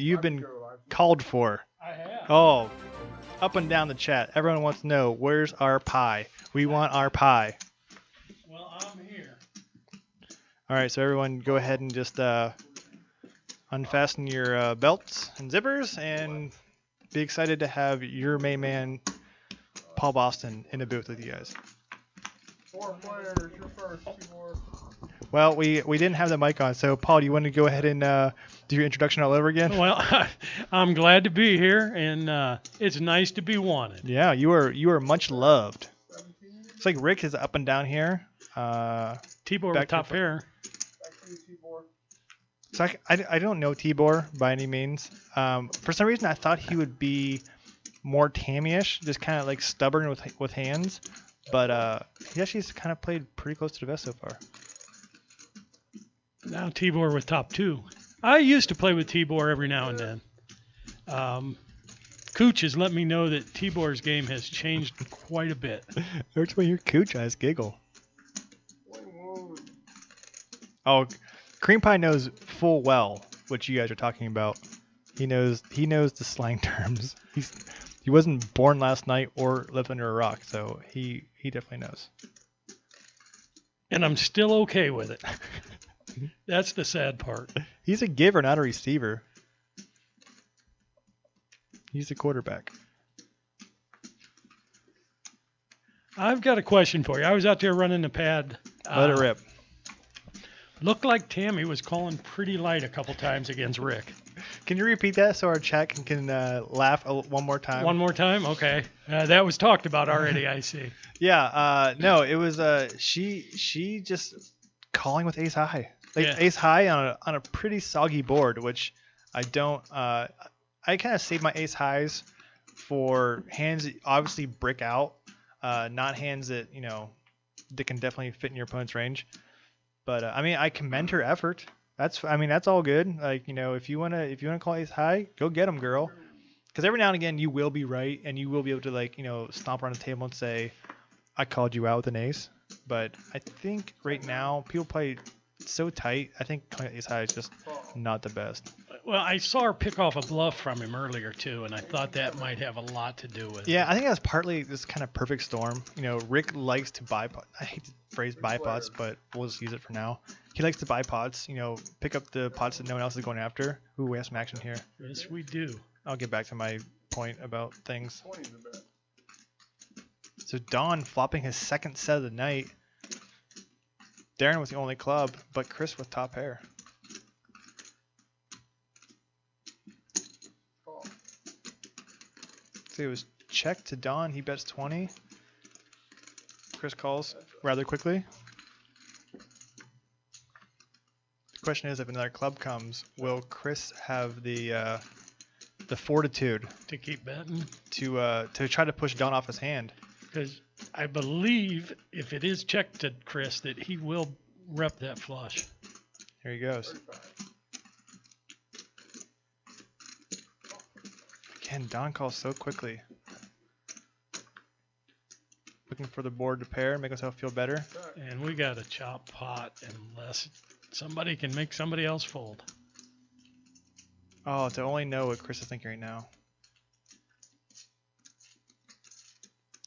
You've been called for. I have. Oh, up and down the chat. Everyone wants to know, where's our pie? We want our pie. Well, I'm here. All right, so everyone go ahead and just unfasten your belts and zippers and be excited to have your main man, Paul Boston, in the booth with you guys. 4 players, you're first, T-Boy. Well, we didn't have the mic on, so Paul, do you want to go ahead and do your introduction all over again? Well, I'm glad to be here, and it's nice to be wanted. Yeah, you are much loved. It's like Rick is up and down here. T-Bor back with to top the- hair. Back to you, T-Boy. So I don't know Tibor by any means. For some reason, I thought he would be more Tammy-ish, just kind of like stubborn with hands. But he actually's kind of played pretty close to the vest so far. Now T-Bor with top 2. I used to play with T-Bor every now and then. Cooch has let me know that T-Bor's game has changed quite a bit. Every time I hear Cooch, I just giggle. 21. Oh, Cream Pie knows full well what you guys are talking about. He knows the slang terms. He wasn't born last night or lived under a rock, so he definitely knows. And I'm still okay with it. That's the sad part. He's a giver, not a receiver. He's a quarterback. I've got a question for you. I was out there running the pad. Let it rip. Looked like Tammy was calling pretty light a couple times against Rick. Can you repeat that so our chat can laugh one more time? One more time? Okay. That was talked about already, I see. Yeah. No, it was she just calling with ace high. Like Yeah. ace high on a pretty soggy board, which I don't. I kind of save my ace highs for hands that obviously brick out, not hands that that can definitely fit in your opponent's range. But I mean, I commend her effort. That's all good. Like if you wanna call ace high, go get him, girl. Because every now and again you will be right, and you will be able to stomp around the table and say, I called you out with an ace. But I think right now people play so tight. I think calling ace high is just not the best. Well, I saw her pick off a bluff from him earlier, too, and I thought that might have a lot to do with Yeah, it. I think that's partly this kind of perfect storm. Rick likes to buy pots. I hate the phrase buy pots, but we'll just use it for now. He likes to buy pots, pick up the pots that no one else is going after. Ooh, we have some action here. Yes, we do. I'll get back to my point about things. 20 in the bet. So Don flopping his second set of the night. Darren was the only club, but Chris with top pair. Call. So it was check to Don. He bets 20. Chris calls rather quickly. The question is, if another club comes, will Chris have the fortitude To keep betting. to try to push Don off his hand? Because I believe if it is checked to Chris that he will rep that flush. Here he goes. 35. Again, Don calls so quickly. Looking for the board to pair, make himself feel better. And we got a chop pot unless somebody can make somebody else fold. Oh, to only know what Chris is thinking right now.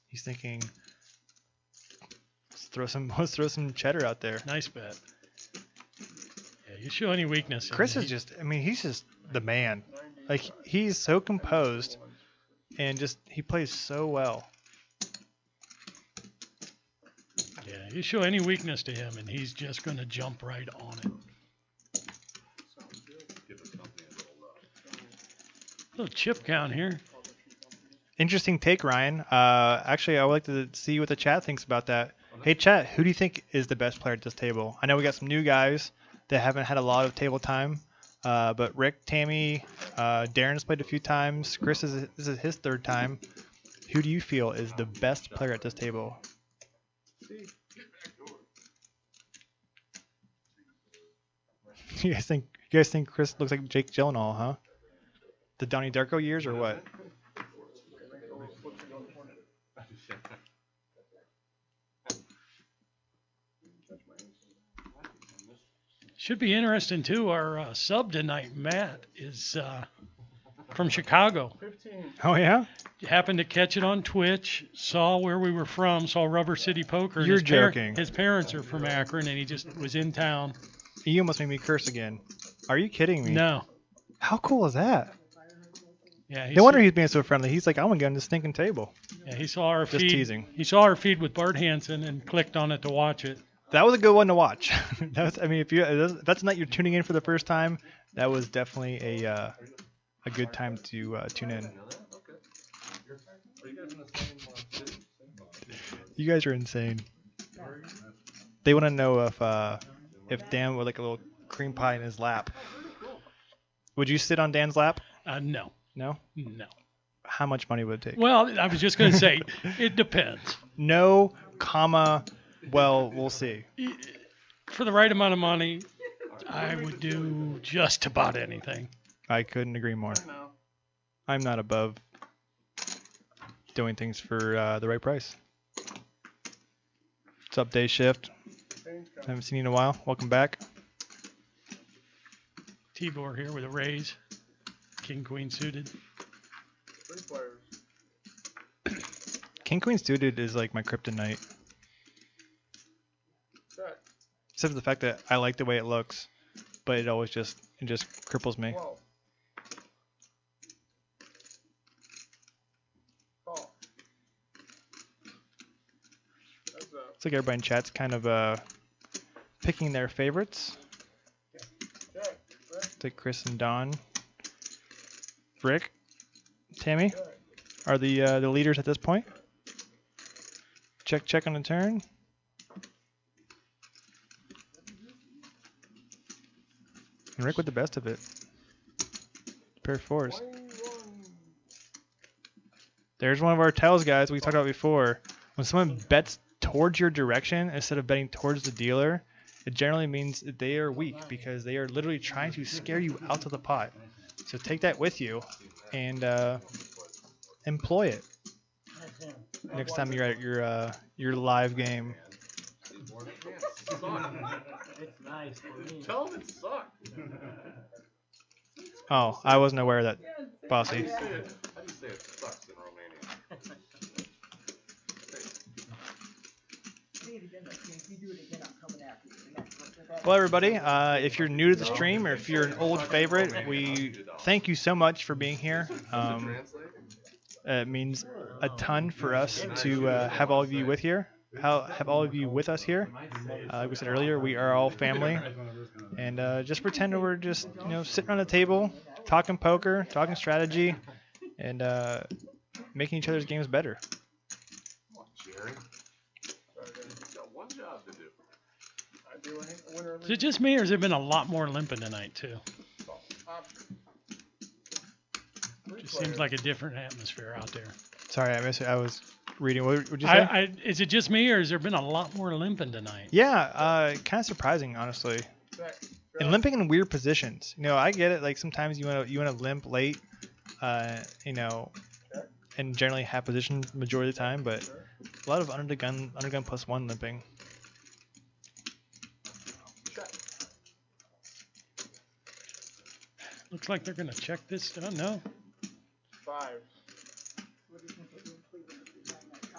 He's thinking, let's throw some cheddar out there. Nice bet. Yeah, you show any weakness. Chris is he's just the man. Like, he's so composed and he plays so well. Yeah, you show any weakness to him and he's just going to jump right on it. Little chip count here. Interesting take, Ryan. Actually, I would like to see what the chat thinks about that. Hey, chat, who do you think is the best player at this table? I know we got some new guys that haven't had a lot of table time, but Rick, Tammy, Darren's played a few times. Chris this is his third time. Who do you feel is the best player at this table? You guys think Chris looks like Jake Gyllenhaal, huh? The Donnie Darko years or what? Should be interesting too. Our sub tonight, Matt, is from Chicago. 15. Oh yeah. Happened to catch it on Twitch. Saw where we were from. Saw Rubber City Poker. And You're joking. His parents are from Akron, and he just was in town. You almost made me curse again. Are you kidding me? No. How cool is that? Yeah. No wonder he's being so friendly. He's like, I want to get on this stinking table. Yeah, he saw our Just feed. teasing. He saw our feed with Bart Hansen and clicked on it to watch it. That was a good one to watch. That was, I mean, if that's not you're tuning in for the first time, that was definitely a good time to tune in. You guys are insane. They want to know if Dan would like a little cream pie in his lap. Would you sit on Dan's lap? No. No. No. How much money would it take? Well, I was just going to say, it depends. No, comma. Well, we'll see. For the right amount of money, I would do just about anything. I couldn't agree more. I'm not above doing things for the right price. What's up, Day Shift? Haven't seen you in a while. Welcome back. Tibor here with a raise. King Queen suited. 3 players. King Queen suited is like my kryptonite. Check. Except for the fact that I like the way it looks, but it always just cripples me. 12. Call. That's up. Looks like everybody in chat's kind of picking their favorites. Check. Looks like Chris and Don. Rick, Tammy Check. are the leaders at this point. Check on the turn. And Rick with the best of it. Pair of fours. 21. There's one of our tells, guys, we talked about before. When someone bets towards your direction instead of betting towards the dealer, it generally means that they are weak because they are literally trying to scare you out of the pot. So take that with you and employ it next time you're at your live game. It's nice for me. Tell them it sucked. Oh, I wasn't aware of that, Bossy. How do you say it sucks in Romania? Well, everybody, if you're new to the stream or if you're an old favorite, we thank you so much for being here. It means a ton for us to have all of you have all of you with us here. Like we said earlier, we are all family, and just pretend that we're just sitting around the table, talking poker, talking strategy, and making each other's games better. Come on, Jerry. You've got one job to do. I do a winner Is it just me, or has there been a lot more limping tonight, too? Just seems like a different atmosphere out there. Sorry, I missed it. I was reading. What would you say? Is it just me, or has there been a lot more limping tonight? Yeah, kind of surprising, honestly. And limping in weird positions. I get it. Like sometimes you want to limp late, and generally have position majority of the time, but a lot of under the gun +1 limping. Looks like they're gonna check this. Oh no. 5.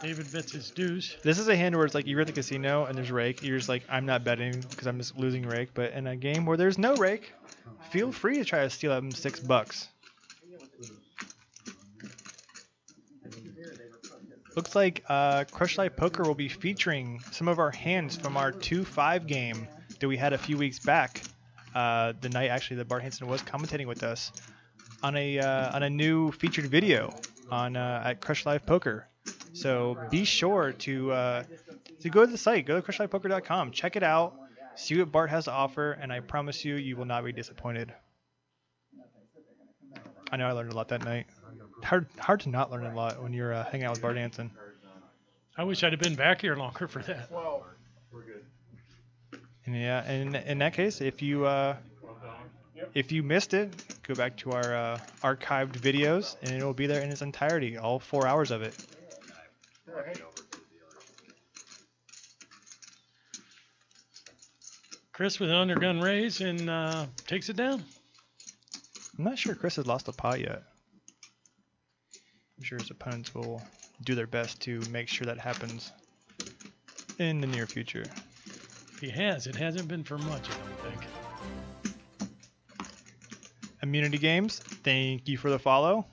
David bets his deuce. This is a hand where it's like you're at the casino and there's rake. You're just like, I'm not betting because I'm just losing rake. But in a game where there's no rake, feel free to try to steal them $6. Looks like Crush Life Poker will be featuring some of our hands from our 2-5 game that we had a few weeks back. The night actually that Bart Hansen was commentating with us on a new featured video on at Crush Life Poker. So be sure to go to the site, go to crushlifepoker.com, check it out, see what Bart has to offer, and I promise you will not be disappointed. I know I learned a lot that night. Hard to not learn a lot when you're hanging out with Bart Hansen. I wish I'd have been back here longer for that. 12. We're good. And yeah, and in that case, if you missed it, go back to our archived videos, and it will be there in its entirety, all 4 hours of it. Chris with an undergun raise and takes it down. I'm not sure Chris has lost a pot yet. I'm sure his opponents will do their best to make sure that happens in the near future. He has. It hasn't been for much, I don't think. Immunity Games, thank you for the follow.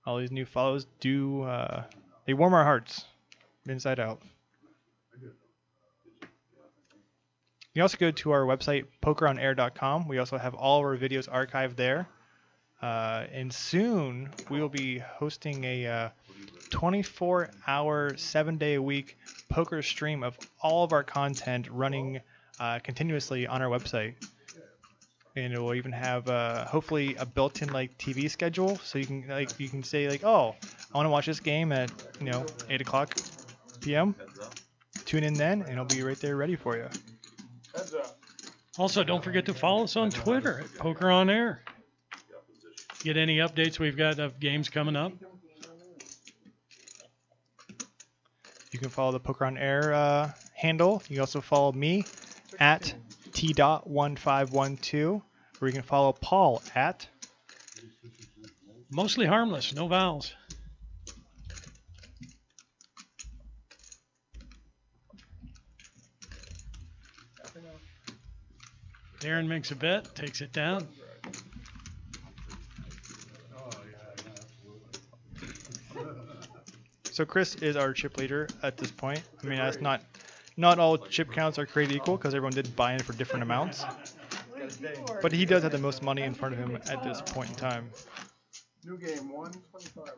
All these new follows do, they warm our hearts inside out. You can also go to our website, pokeronair.com. We also have all of our videos archived there. And soon we will be hosting a 24-hour, 7-day-a-week poker stream of all of our content running continuously on our website. And it will even have hopefully a built-in like TV schedule, so you can say like, oh, I want to watch this game at 8 o'clock p.m. Tune in then, and it'll be right there ready for you. Also, don't forget to follow us on Twitter at Poker on Air. Get any updates we've got of games coming up. You can follow the Poker on Air handle. You can also follow me at T.1512, or you can follow Paul at Mostly Harmless, no vowels. Darren makes a bet, takes it down. So Chris is our chip leader at this point. I mean, that's not all chip counts are created equal because everyone did buy in for different amounts. But he does have the most money in front of him at this point in time. New game 125.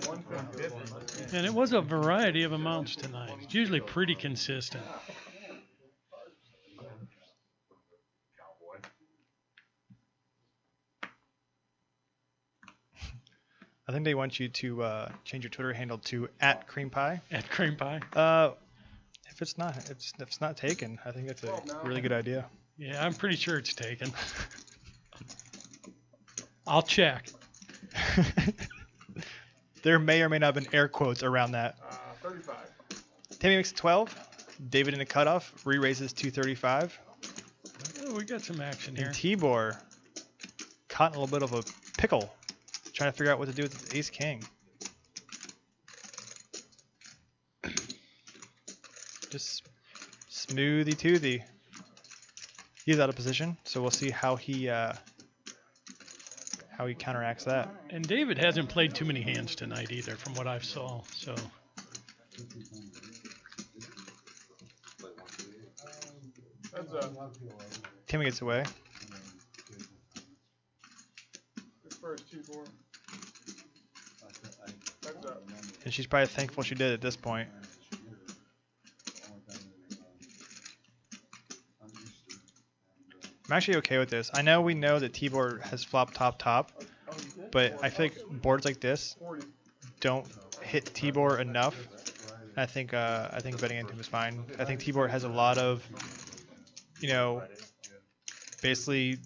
150. And it was a variety of amounts tonight. It's usually pretty consistent. I think they want you to change your Twitter handle to @creampie. At Cream Pie. If it's not taken, I think that's a really good idea. Yeah, I'm pretty sure it's taken. I'll check. There may or may not have been air quotes around that. 35. Tammy makes 12. David in a cutoff re-raises 235. Oh, we got some action here. And Tibor caught in a little bit of a pickle, trying to figure out what to do with Ace King. Just smoothie toothy. He's out of position, so we'll see how he counteracts that. And David hasn't played too many hands tonight either, from what I've saw. So Timmy gets away. And she's probably thankful she did at this point. I'm actually okay with this. I know we know that Tibor has flopped top, but I feel like boards like this don't hit Tibor enough. I think betting into him is fine. I think Tibor has a lot of, basically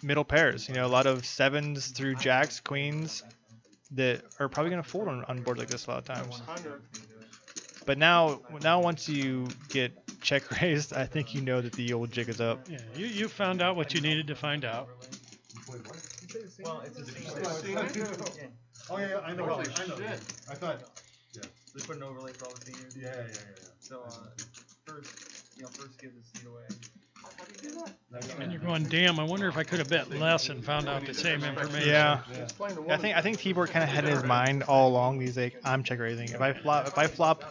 middle pairs. A lot of sevens through jacks, queens that are probably going to fold on boards like this a lot of times. But now once you get check raised, I think you know that the old jig is up. yeah, you found out what you needed to find out. Well, it's Oh yeah, I know. Holy I know. shit. I thought. Yeah. They put an overlay for all the seniors. Yeah. So first give the seat away. And you're going, damn, I wonder if I could have bet less and found out the same information. Yeah. I think Tibor kind of had in his mind all along. He's like, I'm check raising. If I flop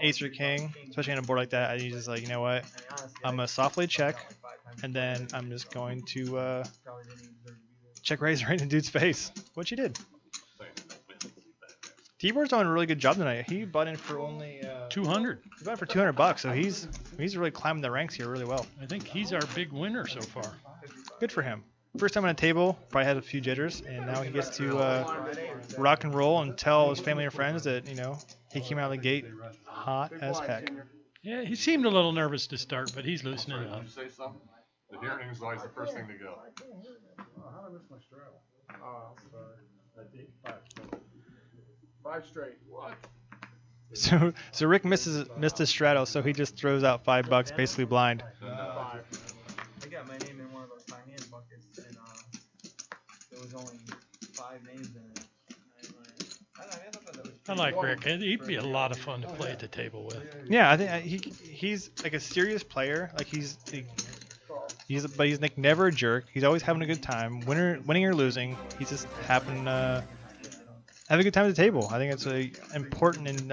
ace or king, especially on a board like that, he's just like, you know what? I'm gonna softly check, and then I'm just going to check raise right in dude's face, which he did. Tibor's doing a really good job tonight. He bought in for only 200. he bought for $200, so he's really climbing the ranks here really well. I think he's our big winner so far. Good for him. First time on a table, probably had a few jitters, and now he gets to rock and roll and tell his family and friends that he came out of the gate hot as heck. Yeah, he seemed a little nervous to start, but he's loosening up. Did you say something? The hearing is always the first thing to go. How did I miss my straddle? Oh, sorry. I think 5. 5 straight. What? So Rick missed his straddle, so he just throws out $5 basically blind. 5. I got my name in one of those high hand buckets, and there was only 5 names in it. I I like Rick. He'd be a lot of fun to play at the table with. Yeah, I think he's like a serious player. Like he's like never a jerk. He's always having a good time. Winning or losing, he's just having have a good time at the table. I think it's important in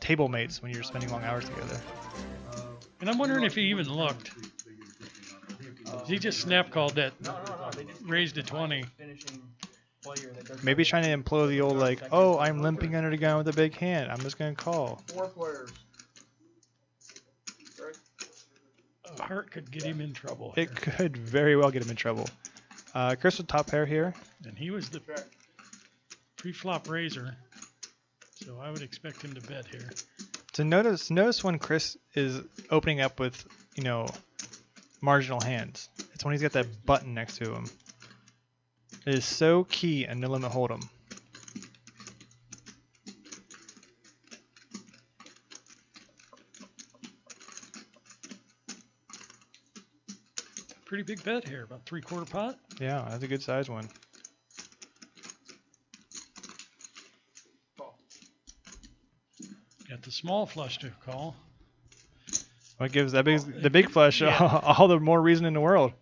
table mates when you're spending long hours together. And I'm wondering if he even looked. He just snap called that, raised to 20. Maybe he's trying to employ the old like, oh, I'm limping under the gun with a big hand. I'm just gonna call. 4 players. A heart could get him in trouble. It could very well get him in trouble. Chris with top pair here. And he was the pre-flop raiser, so I would expect him to bet here. So notice when Chris is opening up with, marginal hands. It's when he's got that button next to him. It is so key in No Limit Hold'em. Pretty big bet here, about 3/4 pot. Yeah, that's a good size one. Got the small flush to call. What gives the big flush all the more reason in the world.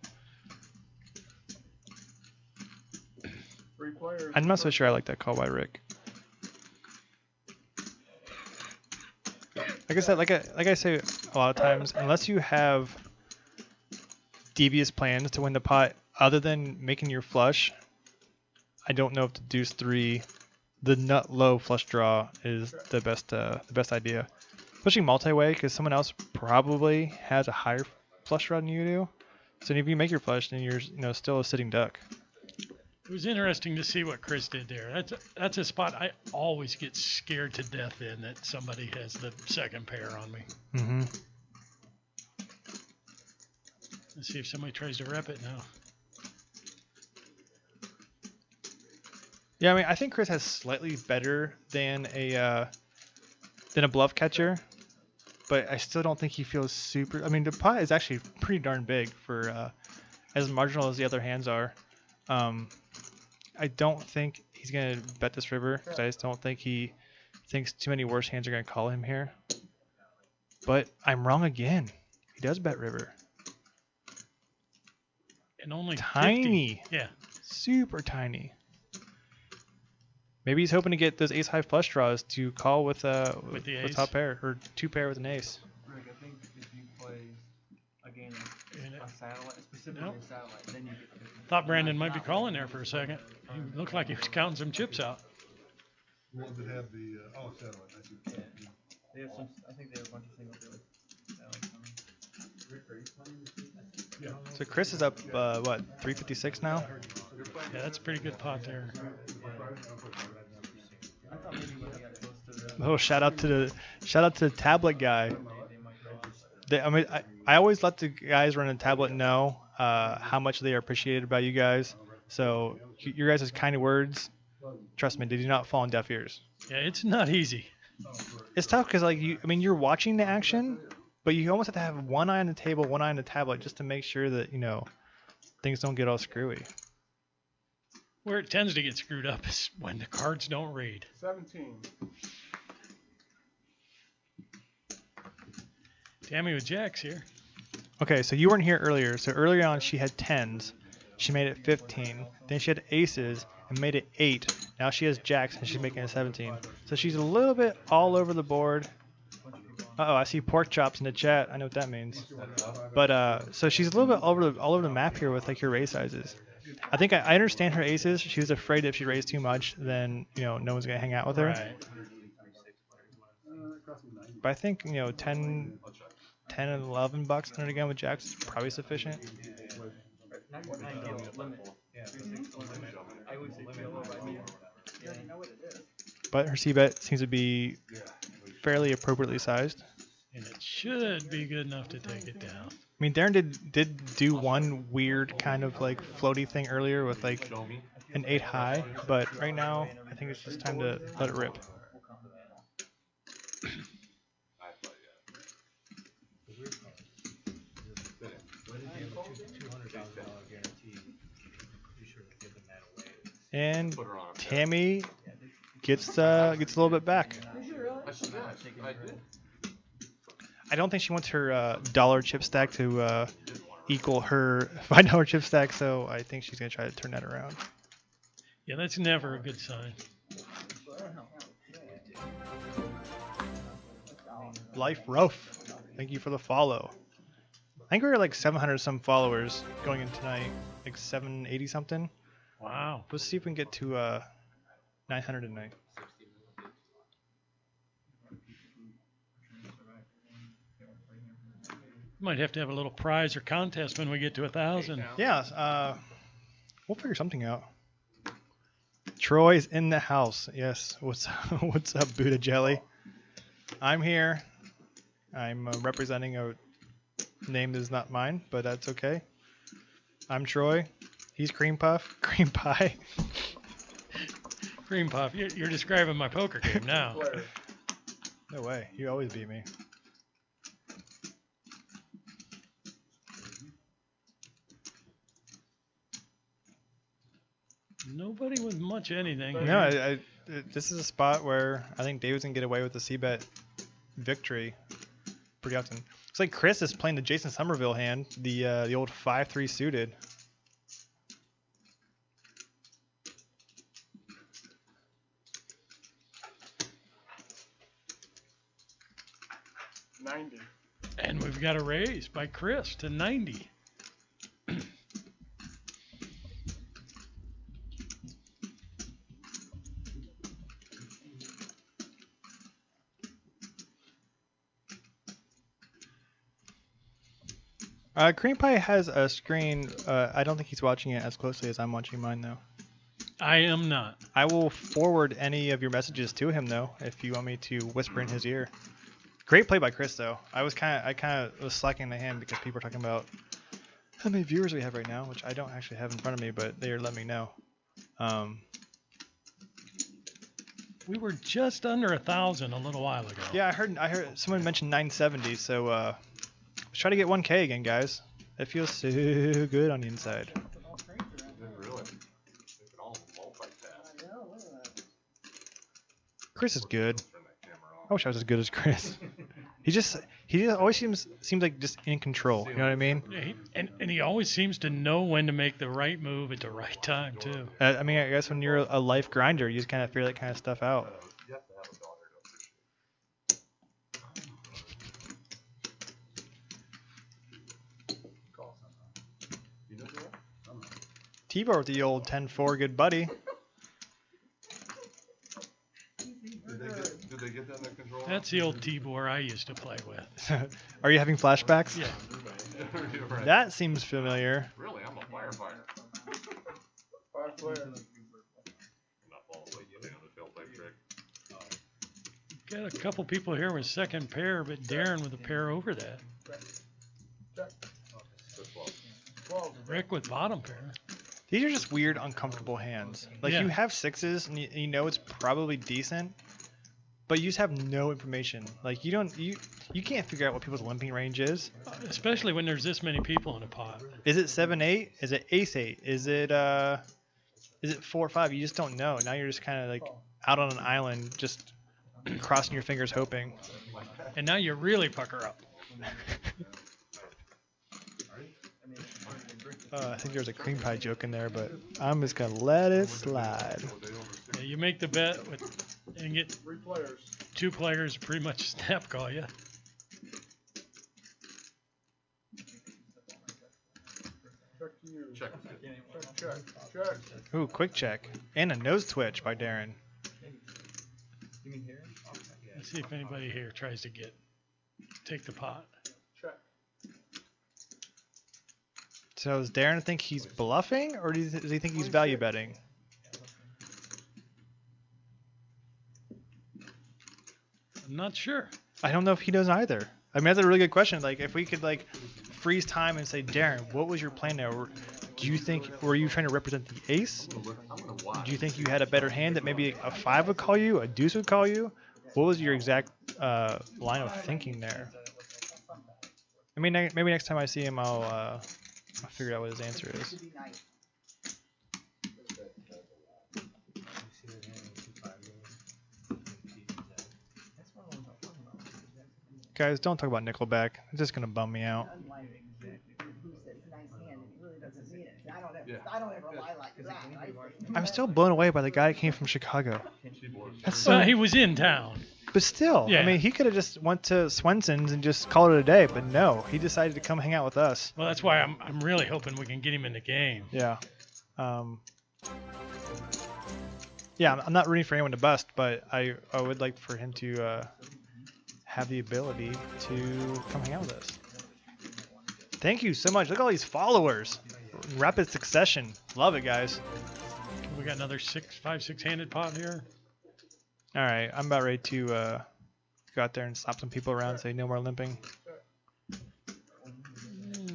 3 players. I'm not so sure I like that call by Rick. Like I said, like I say a lot of times, unless you have devious plans to win the pot other than making your flush, I don't know if the deuce 3, the nut low flush draw is the best idea, especially multi-way, because someone else probably has a higher flush draw than you do. So if you make your flush, then you're still a sitting duck. It was interesting to see what Chris did there. That's a spot I always get scared to death in, that somebody has the second pair on me. Mm-hmm. Let's see if somebody tries to rep it now. Yeah, I mean, I think Chris has slightly better than a bluff catcher, but I still don't think he feels super. I mean, the pot is actually pretty darn big for as marginal as the other hands are. I don't think he's gonna bet this river because I just don't think he thinks too many worse hands are gonna call him here. But I'm wrong again. He does bet river. And only Tiny. 50. Yeah. Super tiny. Maybe he's hoping to get those ace high flush draws to call with the ace. top pair or 2 pair with an ace. Rick, I think if you play again a satellite, specifically Nope. a satellite, then you get 50. Thought Brandon might be calling there for a second. He looked like he was counting some chips out. The ones that have the, satellite, I see. They have some. I think they have a bunch of single dealers. Yeah. So Chris is up, 356 now? Yeah, that's a pretty good pot there. Oh, shout out to the tablet guy. I always let the guys running a tablet know how much they are appreciated by you guys. So your guys' kind of words, trust me, they do not fall on deaf ears. Yeah, it's not easy. It's tough because you're watching the action, but you almost have to have one eye on the table, one eye on the tablet, just to make sure that things don't get all screwy. Where it tends to get screwed up is when the cards don't read. 17. Tammy with jacks here. Okay, so you weren't here earlier. So earlier on, she had 10s. She made it 15. Then she had aces and made it 8. Now she has jacks and she's making it 17. So she's a little bit all over the board. Uh-oh, I see pork chops in the chat. I know what that means. But so she's a little bit all over the map here with your raise sizes. I think I understand her aces. She was afraid if she raised too much, then no one's gonna hang out with her. Right. But I think 10 and 11 bucks under the gun with jacks is probably sufficient. 99 deal limit. 3/6 limit. I would say deal limit. You already know what it is. But her c-bet seems to be fairly appropriately sized. And it should be good enough to take it down. I mean, Darren did do one weird kind of floaty thing earlier with an 8 high, but right now I think it's just time to let it rip. And Tammy gets a little bit back. I did. I don't think she wants her dollar chip stack to equal her $5 chip stack, so I think she's gonna try to turn that around. Yeah, that's never a good sign. Life rough. Thank you for the follow. I think we were like 700 some followers going in tonight, like 780 something. Wow. Let's see if we can get to 900 tonight. Might have to have a little prize or contest when we get to 1,000. Yeah, we'll figure something out. Troy's in the house. Yes. What's up, Buddha Jelly? I'm here. I'm representing a name that is not mine, but that's okay. I'm Troy. He's Cream Puff. Cream Pie. Cream Puff, you're describing my poker game now. No way. You always beat me. Nobody with much anything. No, this is a spot where I think David's gonna get away with the C-bet victory pretty often. Looks like Chris is playing the Jason Somerville hand, the old 5-3 suited. And we've got a raise by Chris to 90. Cream Pie has a screen. I don't think he's watching it as closely as I'm watching mine, though. I am not. I will forward any of your messages to him, though, if you want me to whisper in his ear. Great play by Chris, though. I kind of was slacking the hand because people are talking about how many viewers we have right now, which I don't actually have in front of me, but they are letting me know. We were just under 1,000 a little while ago. Yeah, I heard someone mention 970, so let's try to get 1K again, guys. It feels so good on the inside. Really? They can all multitask. Chris is good. Turn that camera off. I wish I was as good as Chris. He just always seems like just in control. You know what I mean? Yeah, and he always seems to know when to make the right move at the right time too. I mean, I guess when you're a life grinder, you just kind of figure that kind of stuff out. You have to have a daughter to appreciate. You know that? T-Bar with the old 10-4 good buddy. Did they get that under control? That's the old T-Bor I used to play with. Are you having flashbacks? Yeah. You're right. That seems familiar. Really, I'm a firefighter. I'm not falling asleep on the tailpipe trick. Got a couple people here with second pair, but Darren with a pair over that. That's 12. Rick with bottom pair. These are just weird, uncomfortable hands. Like Yeah. you have sixes, and you know it's probably decent, but you just have no information. Like you can't figure out what people's limping range is. Especially when there's this many people in a pot. Is it 7-8? Is it ace-8? Is it 4-5? You just don't know. Now you're just kind of like out on an island, just crossing your fingers, hoping. And now you really pucker up. I think there's a cream pie joke in there, but I'm just gonna let it slide. Yeah, you make the bet and get 2 players pretty much snap call you. Check. Ooh, quick check. And a nose twitch by Darren. You mean here? Let's see if anybody here tries to take the pot. So does Darren think he's bluffing, or does he think he's value betting? I'm not sure. I don't know if he knows either. I mean, that's a really good question. Like, if we could like freeze time and say, Darren, what was your plan there? Do you think were you trying to represent the ace? I'm gonna watch. Do you think you had a better hand that maybe a 5 would call you, a deuce would call you? What was your exact line of thinking there? I mean, maybe next time I see him, I'll figure out what his answer is. Guys, don't talk about Nickelback. It's just gonna bum me out. I'm still blown away by the guy that came from Chicago. That's so. Well, he was in town. But still, Yeah. I mean, he could have just went to Swenson's and just called it a day. But no, he decided to come hang out with us. Well, that's why I'm really hoping we can get him in the game. Yeah. Yeah, I'm not rooting for anyone to bust, but I would like for him to have the ability to come hang out with us. Thank you so much. Look at all these followers. Rapid succession. Love it, guys. We got another 5-6-handed pot here. All right, I'm about ready to go out there and slap some people around and say no more limping.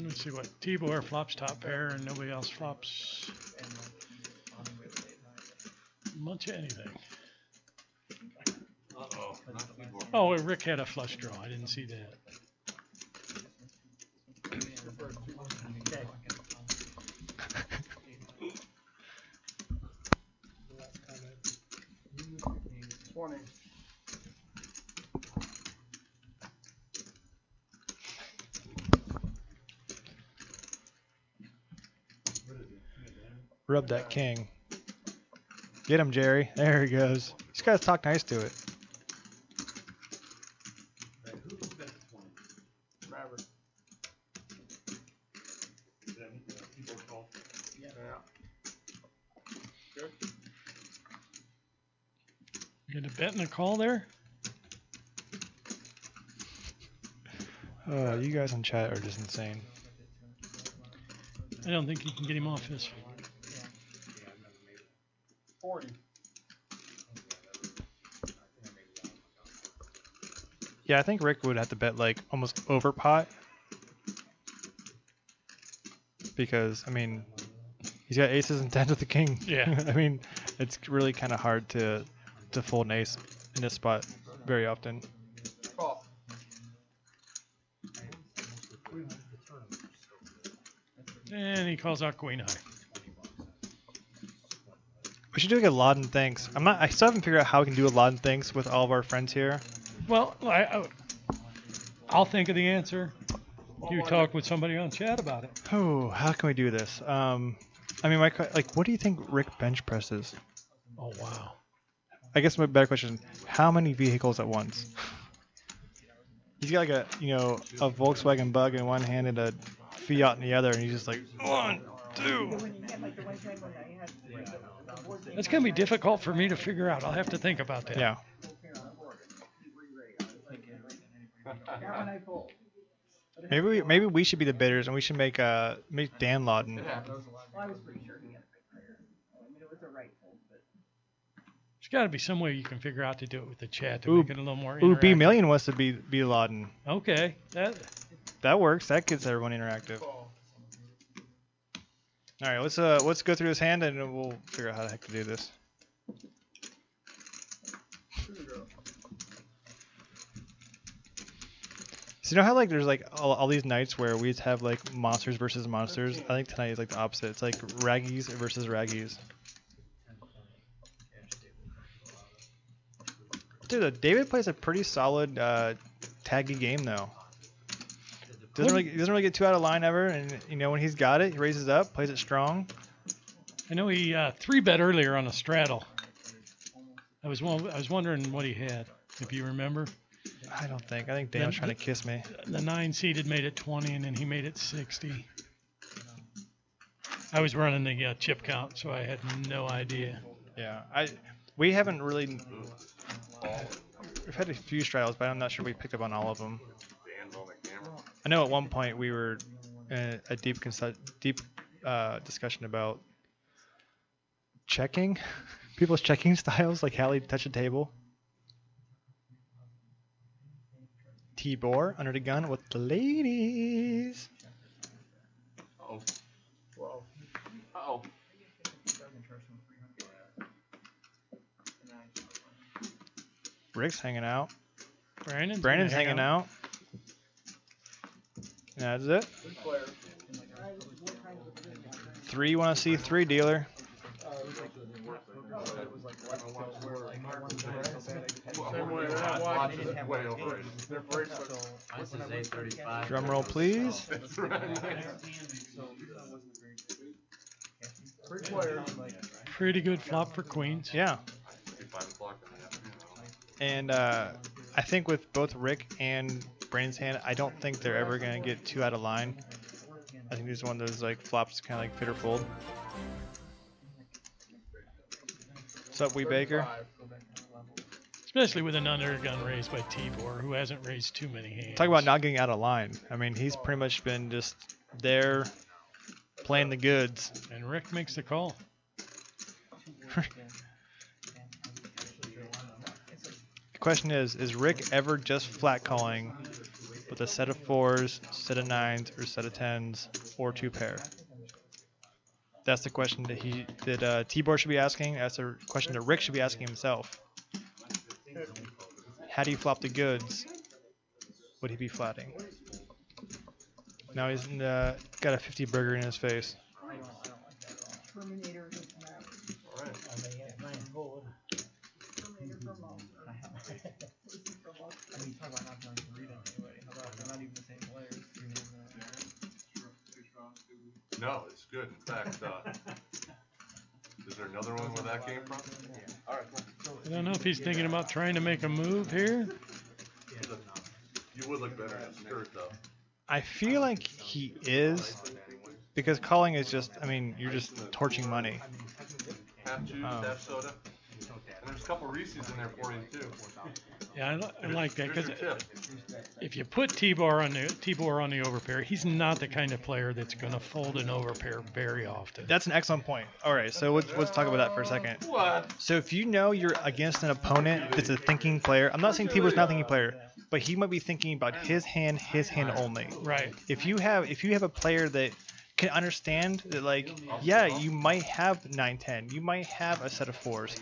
Let's see what Tibor flops top pair and nobody else flops much of anything. Uh-oh. Not Tibor. Oh, Rick had a flush draw. I didn't see that. Rub that king. Get him, Jerry. There he goes. These guys talk nice to it. You got a bet and a call there? You guys in chat are just insane. I don't think you can get him off this. 40. Yeah, I think Rick would have to bet like almost over pot. Because, I mean, he's got aces and tens with the king. Yeah. I mean, it's really kind of hard to fold an ace in this spot very often. Call. And he calls out queen high. We should do like a Laden thanks. I still haven't figured out how we can do a Laden thanks with all of our friends here. Well, I'll think of the answer. You talk with somebody on chat about it. Oh, how can we do this? I mean, what do you think Rick bench presses? Oh, wow. I guess my better question: how many vehicles at once? He's got like a Volkswagen Bug in one hand and a Fiat in the other, and he's just like 1, 2. That's going to be difficult for me to figure out. I'll have to think about that. Yeah. Maybe we should be the bidders, and we should make Dan Laden. There's got to be some way you can figure out to do it with the chat to Ooh, make it a little more Ooh, interactive. B Million wants to be Laden. Okay, That works. That gets everyone interactive. All right, let's go through this hand and we'll figure out how the heck to do this. So you know how like there's like all these nights where we just have like monsters versus monsters? I think tonight is like the opposite. It's like raggies versus raggies. Dude, David plays a pretty solid taggy game though. Doesn't really get too out of line ever, and when he's got it, he raises up, plays it strong. I know he 3-bet earlier on a straddle. I was wondering what he had, if you remember. I don't think. I think Dan was trying to kiss me. The 9-seeded made it 20, and then he made it 60. I was running the chip count, so I had no idea. Yeah, we haven't really. We've had a few straddles, but I'm not sure we picked up on all of them. Dan's on the camera. I know at one point we were in a deep discussion about checking, people's checking styles, like how they touch a table. Tibor under the gun with the ladies. Uh-oh. Whoa. Uh-oh. Rick's hanging out. Brandon's hanging out. That's it. 3, you want to see 3, dealer? odds didn't are have way much over. games. They're very So Mine when I says went for 835. Drum roll, please. That's right. So Free player. Pretty good flop for queens. Yeah. 5 o'clock in the afternoon. And I think with both Rick and Brandon's hand, I don't think they're ever gonna get too out of line. I think this is one of those like flops, kind of like fit or fold. What's up, Wee Baker? Especially with an undergun raised by Tibor, who hasn't raised too many hands. Talk about not getting out of line. I mean, he's pretty much been just there playing the goods. And Rick makes the call. The question is Rick ever just flat calling with a set of 4s, set of 9s, or set of 10s, or 2 pair? That's the question that Tibor should be asking. That's a question that Rick should be asking himself. How do you flop the goods? Would he be flatting? Now he's got a 50 burger in his face. Terminator hits map. Terminator from I mean, talk about not knowing to read anyway. How about they're not even the same players? No, it's good. In fact, is there another one where that came from? All right, cool. I don't know if he's thinking about trying to make a move here. You would look better in a skirt, though. I feel like he is, because calling is just, I mean, you're just torching money. Half juice, half soda. And there's a couple Reese's in there for you, too. Yeah, I like that Here's because your tip. if you put Tibor on the overpair, he's not the kind of player that's going to fold an overpair very often. That's an excellent point. All right, so let's talk about that for a second. What? So if you know you're against an opponent that's a thinking player, I'm not saying Tibor's not a thinking player, but he might be thinking about his hand only. Right. If you have a player that can understand that, like, yeah, you might have 9-10, you might have a set of 4s.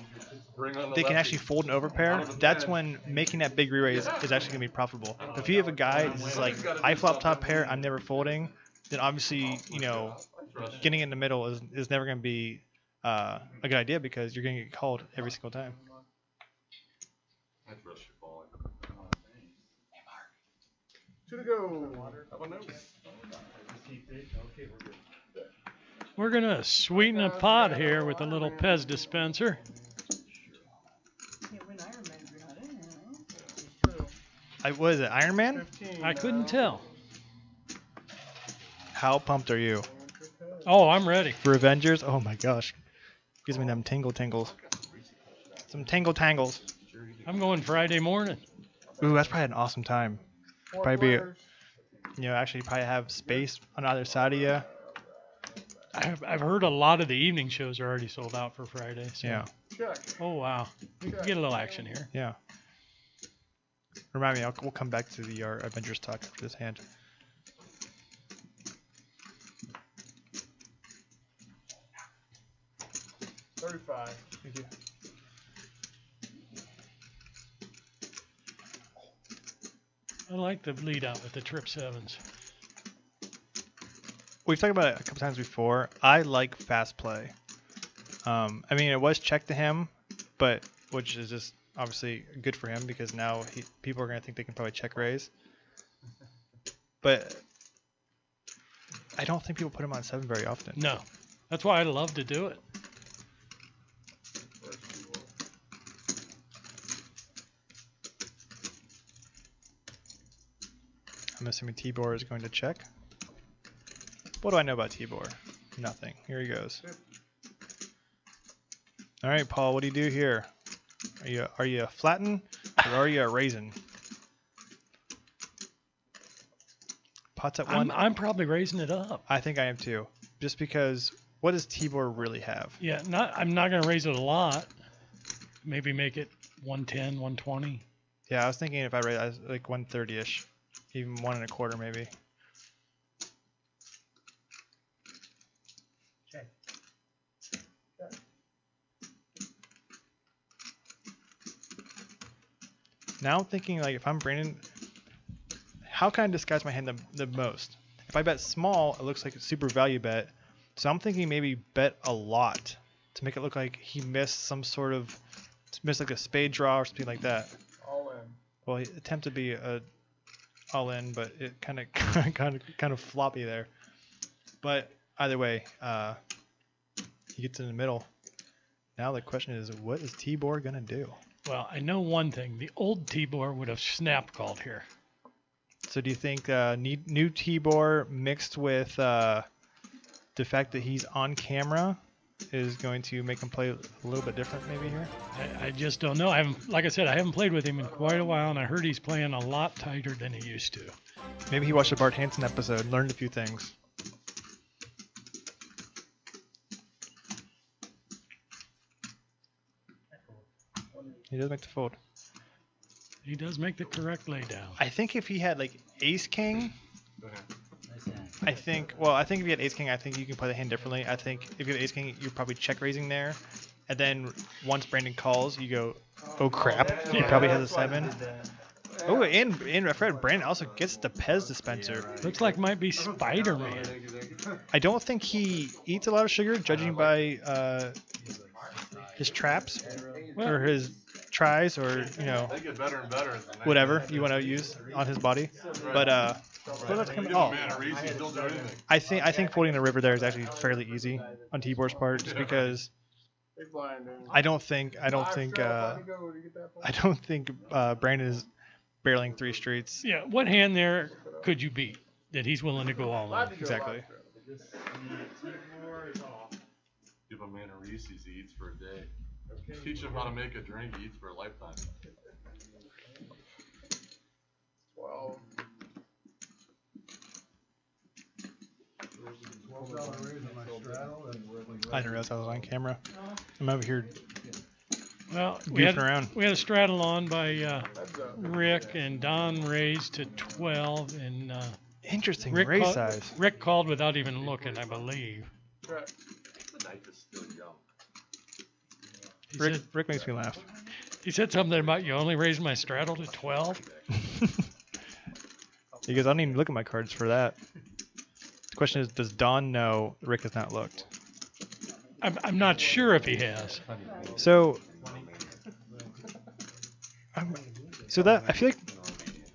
Bring on the They can lefty. actually fold an overpair. That's when making that big re-raise is actually gonna be profitable. If you have a guy that's like, I flop top pair, I'm never folding, then obviously, you know, getting in the middle is never gonna be a good idea because you're gonna get called every single time. I trust your ball. Two to go. How about no? We're going to sweeten a pot here with a little Pez dispenser. Can't win Iron Man if you're not in here, huh? What is it, Iron Man? I couldn't tell. How pumped are you? Oh, I'm ready. For Avengers? Oh my gosh. Gives me them tingles. Some tangles. I'm going Friday morning. Ooh, that's probably an awesome time. Probably be, actually probably have space on either side of you. I've heard a lot of the evening shows are already sold out for Friday. So. Yeah. Oh, wow. We can get a little action here. Yeah. Remind me, we'll come back to the Avengers talk after this hand. $35. Thank you. I like the lead out with the trip sevens. We've talked about it a couple times before. I like fast play. I mean, it was check to him, but which is just obviously good for him because now people are going to think they can probably check raise. But I don't think people put him on 7 very often. No. That's why I love to do it. I'm assuming Tibor is going to check. What do I know about Tibor? Nothing. Here he goes. All right, Paul, what do you do here? Are you a flatten or are you a raisin? Pots at 1. I'm probably raising it up. I think I am too. Just because, what does Tibor really have? Yeah, I'm not going to raise it a lot. Maybe make it 110, 120. Yeah, I was thinking if I raise like 130-ish, even 1 1/4 maybe. Check. Now I'm thinking, like, if I'm Brandon, how can I disguise my hand the most? If I bet small, it looks like a super value bet. So I'm thinking maybe bet a lot to make it look like he missed like a spade draw or something like that. All in. Well, he attempted to be a all in, but it kind of floppy there. But either way, he gets in the middle. Now the question is, what is Tibor gonna do? Well, I know one thing. The old Tibor would have snap called here. So do you think new Tibor mixed with the fact that he's on camera is going to make him play a little bit different maybe here? I just don't know. Like I said, I haven't played with him in quite a while, and I heard he's playing a lot tighter than he used to. Maybe he watched the Bart Hansen episode, learned a few things. He does make the fold. He does make the correct laydown. I think if he had like Ace King, Go ahead. I think if you had Ace King, I think you can play the hand differently. I think if you have Ace King, you're probably check raising there, and then once Brandon calls, you go, oh crap, he probably has a 7. Oh, and I forgot Brandon also gets the Pez dispenser. Looks like might be Spider-Man. I don't think he eats a lot of sugar, judging by his traps or his tries, or They get better and better. whatever you want to use on his body. But I think folding the river there is actually fairly easy on Tibor's part, just because I don't think Brandon is barreling 3 streets. Yeah, what hand there could you beat that he's willing to go all in? Exactly. Give a man a Reese's, he eats for a day. Teach him how to make a drink, he eats for a lifetime. 12. $12 raise on my straddle and I didn't realize I was on camera. I'm over here Well, goofing around. we had a straddle on by Rick, and Don raised to 12, and Interesting Rick raise called- size. Rick called without even looking, I believe. The knife is still young. Rick makes me laugh. He said something about you only raised my straddle to 12. He goes, I don't even look at my cards for that. The question is, does Don know Rick has not looked? I'm not sure if he has. So, that I feel like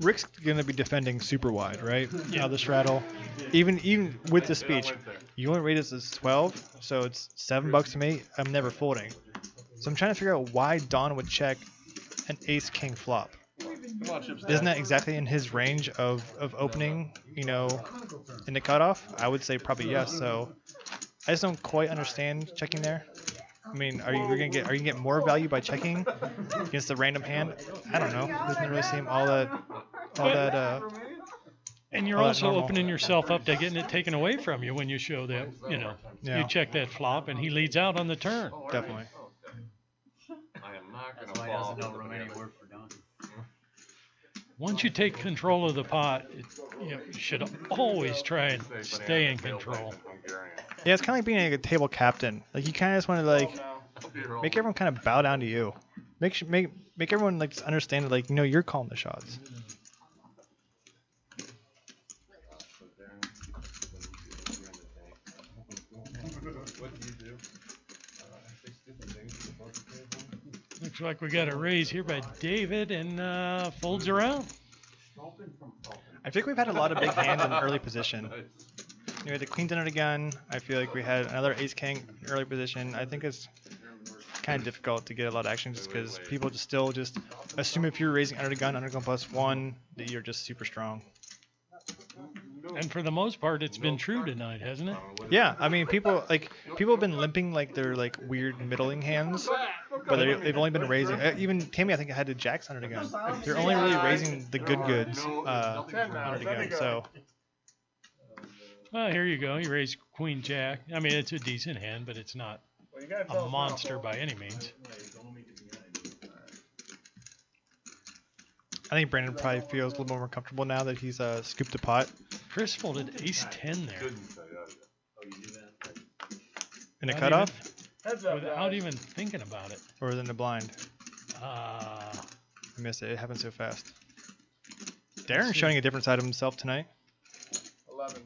Rick's gonna be defending super wide, right? Yeah. Now the straddle, even with the speech, you only rate us as 12, so it's $7 to me. I'm never folding. So I'm trying to figure out why Don would check an Ace King flop. Isn't that exactly in his range of opening, in the cutoff? I would say probably yes. So I just don't quite understand checking there. I mean, are you gonna get more value by checking against a random hand? I don't know. Doesn't really seem all that. And you're Oh, also that's normal. opening yourself up to getting it taken away from you when you show that, Yeah. you check that flop and he leads out on the turn. Definitely. I am not That's gonna why he fall. doesn't know Romanian word for donkey. Once you take control of the pot, you should always try and stay in control. Yeah, it's kind of like being like a table captain. Like you kind of just want to make everyone kind of bow down to you. Make everyone just understand that you're calling the shots. what do you do? 6 different things at the poker table. Looks like we got a raise here by David, and folds around. I think we've had a lot of big hands in early position. We had the queens under the gun. I feel like we had another ace king in early position. I think it's kind of difficult to get a lot of action just because people still assume if you're raising under the gun +1 that you're just super strong. And for the most part, it's been true tonight, hasn't it? Yeah, I mean people have been limping their weird middling hands, but they've only been raising. Even Tammy, I think, had the jacks under the gun. They're only really raising the good goods under the gun. So Well, here you go. You raise Queen Jack. I mean, it's a decent hand, but it's not a monster by any means. I think Brandon probably feels a little more comfortable now that he's scooped a pot Chris folded ace 10 there in the cutoff without even thinking about it. or in the blind. Uh, I missed it. It happened so fast. Darren's showing a different side of himself tonight. 11.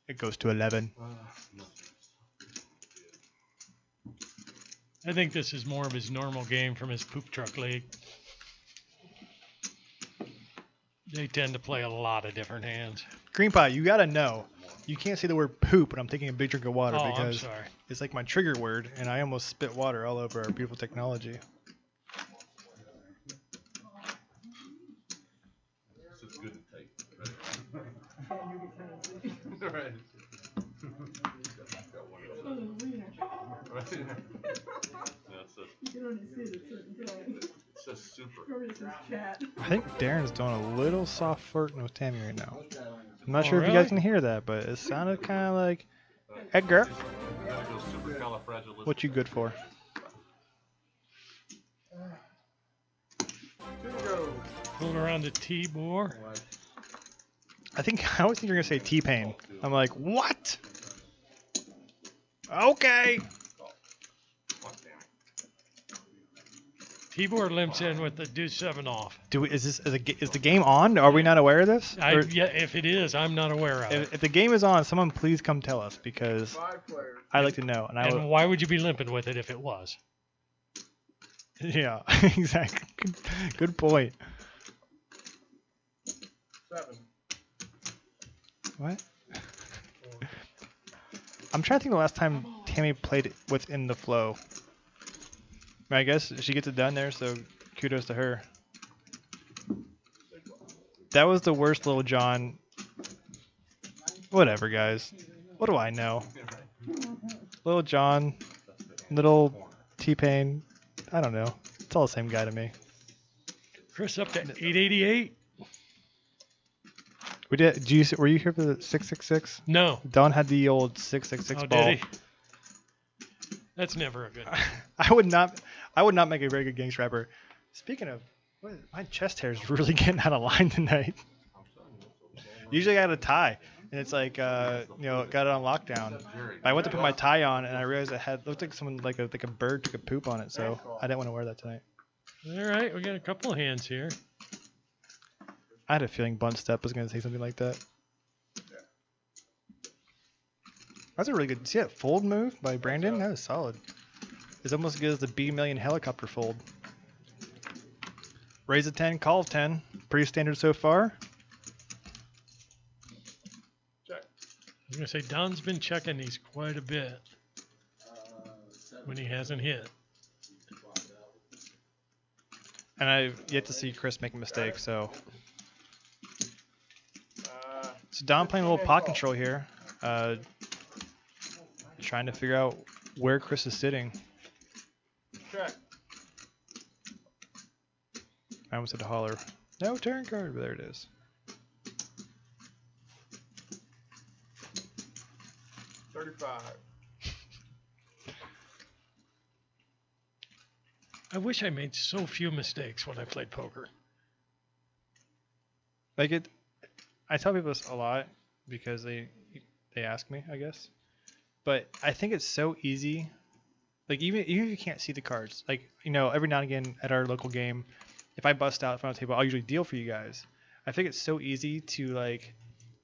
It goes to 11. I think this is more of his normal game from his poop truck league. They tend to play a lot of different hands. Green Pie, you gotta know. You can't say the word poop when I'm taking a big drink of water Oh, I'm because sorry. it's like my trigger word, and I almost spit water all over our beautiful technology. This is good and tight. Right. Got one of those. Right. That's it. You can only see it at certain times. It says super. Or it's his chat. I think Darren's doing a little soft flirting with Tammy right now. I'm not Oh, sure if you guys really? can hear that, but it sounded kind of like, Edgar, Gotta go supercalifragilistic. what you good for? Going around the T-bore. I always think you're gonna say T-Pain. I'm like, what? Okay. Fuck, damn it. T-bore limps in with the deuce 7 off. Is the game on? Are we not aware of this? Or Yeah, if it is, I'm not aware of it. if the game is on, someone please come tell us because 5 players. I'd like to know. And I And will, why would you be limping with it if it was? yeah, exactly. Good point. 7. What? I'm trying to think the last time Tammy played it within the flow. I guess she gets it done there, so kudos to her. That was the worst Little John. Whatever, guys. What do I know? Little John, Little T-Pain. I don't know. It's all the same guy to me. Chris up to 888? Were you here for the 666? No. Don had the old 666 Oh, ball. did he? That's never a good thing. I would not make a very good gangster rapper. Speaking of, my chest hair is really getting out of line tonight. Usually I got a tie, and it's like, got it on lockdown. I went to put my tie on, and I realized it looked like someone like a bird took a poop on it, so I didn't want to wear that tonight. All right, we got a couple of hands here. I had a feeling Bunt Step was going to say something like that. That's a really good. See that fold move by Brandon? That was solid. It's almost as good as the B million helicopter fold. Raise a 10, call of 10. Pretty standard so far. Check. I was going to say, Don's been checking these quite a bit when he hasn't hit. And I've yet to see Chris make a mistake, so. So Don playing a little pot control here. Trying to figure out where Chris is sitting. Check. I almost had to holler. No turn card, but there it is. 35. I wish I made so few mistakes when I played poker. Like it, I tell people this a lot because they ask me, I guess. But I think it's so easy. Like even if you can't see the cards, like every now and again at our local game, if I bust out in front of the table, I'll usually deal for you guys. I think it's so easy to like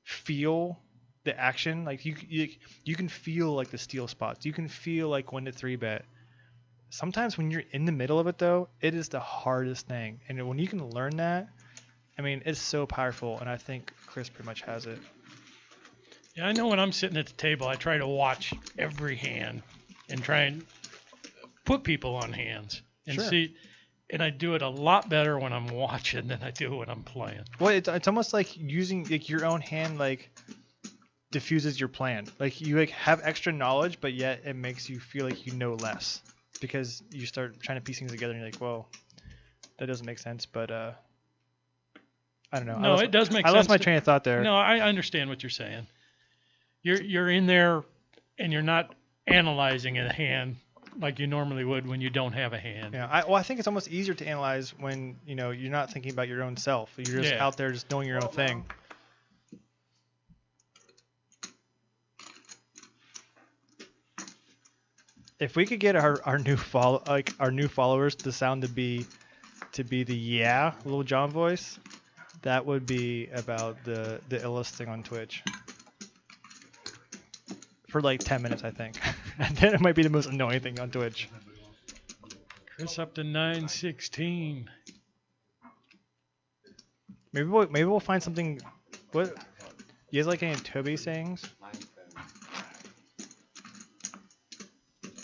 feel the action. Like you can feel like the steal spots. You can feel like when to 3-bet. Sometimes when you're in the middle of it though, it is the hardest thing. And when you can learn that, I mean, it's so powerful. And I think Chris pretty much has it. Yeah, I know when I'm sitting at the table, I try to watch every hand and try and put people on hands and Sure. see. And I do it a lot better when I'm watching than I do when I'm playing. Well, it's almost like using like your own hand like diffuses your plan. Like you like have extra knowledge, but yet it makes you feel like you know less because you start trying to piece things together and you're like, well, that doesn't make sense. But I don't know. No, it does make I sense. lost my train of thought there. No, I understand what you're saying. You're in there and you're not analyzing a hand like you normally would when you don't have a hand. Yeah, I think it's almost easier to analyze when you're not thinking about your own self. You're just Yeah. out there just doing your own thing. If we could get our new followers to sound to be the Little John voice, that would be about the illest thing on Twitch. For like 10 minutes, I think. And then it might be the most annoying thing on Twitch. Chris up to 916. Maybe we'll find something. What? You guys like any Toby sayings?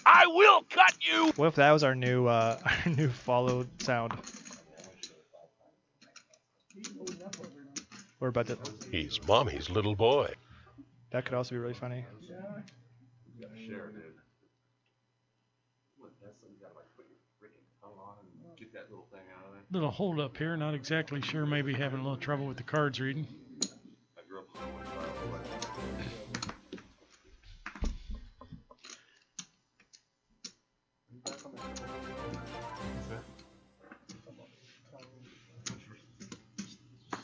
I will cut you. What if that was our new our new follow sound? We're about to. He's mommy's little boy. That could also be really funny. You gotta share, dude. You gotta like put your freaking tongue on and get that little thing out of there. Little hold up here. Not exactly sure. Maybe having a little trouble with the cards reading. I grew up so many miles away.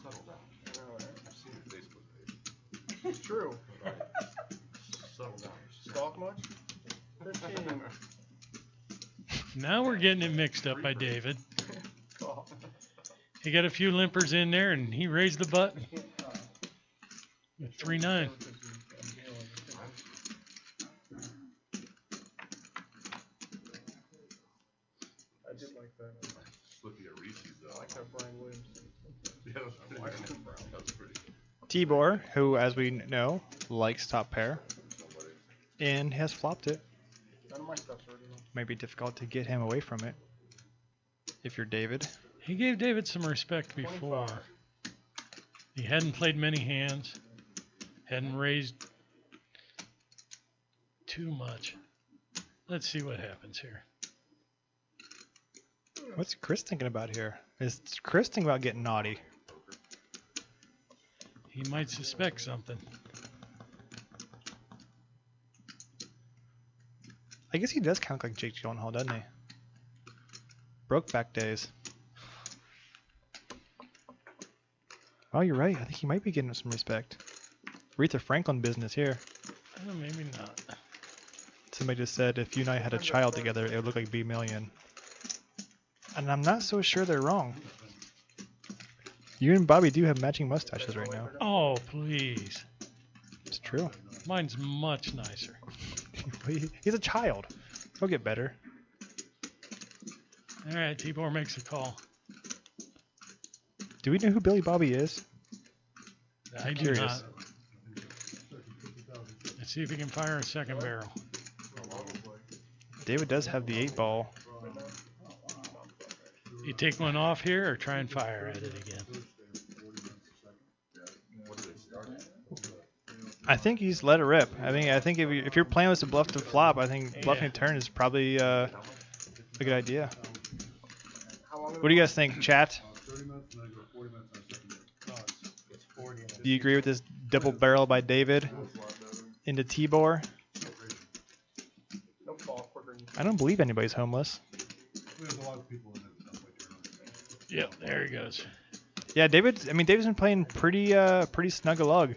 Settle down. I've seen your Facebook page. It's true. Settle down. Stalk much? 15. Now we're getting it mixed up by David. Oh. He got a few limpers in there, and he raised the button. 3-9. I did like that. Slippy at Reese's though. I like that Brian Williams. Yeah, that was pretty good. That was pretty good. Tibor, who, as we know, likes top pair, and has flopped it. None of my stuff's original. Might be difficult to get him away from it. If you're David. He gave David some respect before. He hadn't played many hands. Hadn't raised too much. Let's see what happens here. What's Chris thinking about here? Is Chris thinking about getting naughty? He might suspect something. I guess he does kind of look like Jake Gyllenhaal, doesn't he? Brokeback days. Oh, you're right. I think he might be getting some respect. Aretha Franklin business here. Maybe not. Somebody just said if you and I had a child together, it would look like B Million. And I'm not so sure they're wrong. You and Bobby do have matching mustaches right now. Oh, please. It's true. Mine's much nicer. He's a child. He'll get better. All right, Tibor makes a call. Do we know who Billy Bobby is? I do curious. not. Let's see if he can fire a second barrel. David does have the 8-ball. You take one off here or try and fire at it again? I think he's let it rip. I think if you're playing with a bluff to flop, I think bluffing a turn is probably a good idea. What do you guys think, chat? Do you agree with this double barrel by David into Tibor? I don't believe anybody's homeless. Yep, there he goes. Yeah, David's been playing pretty snug a lug.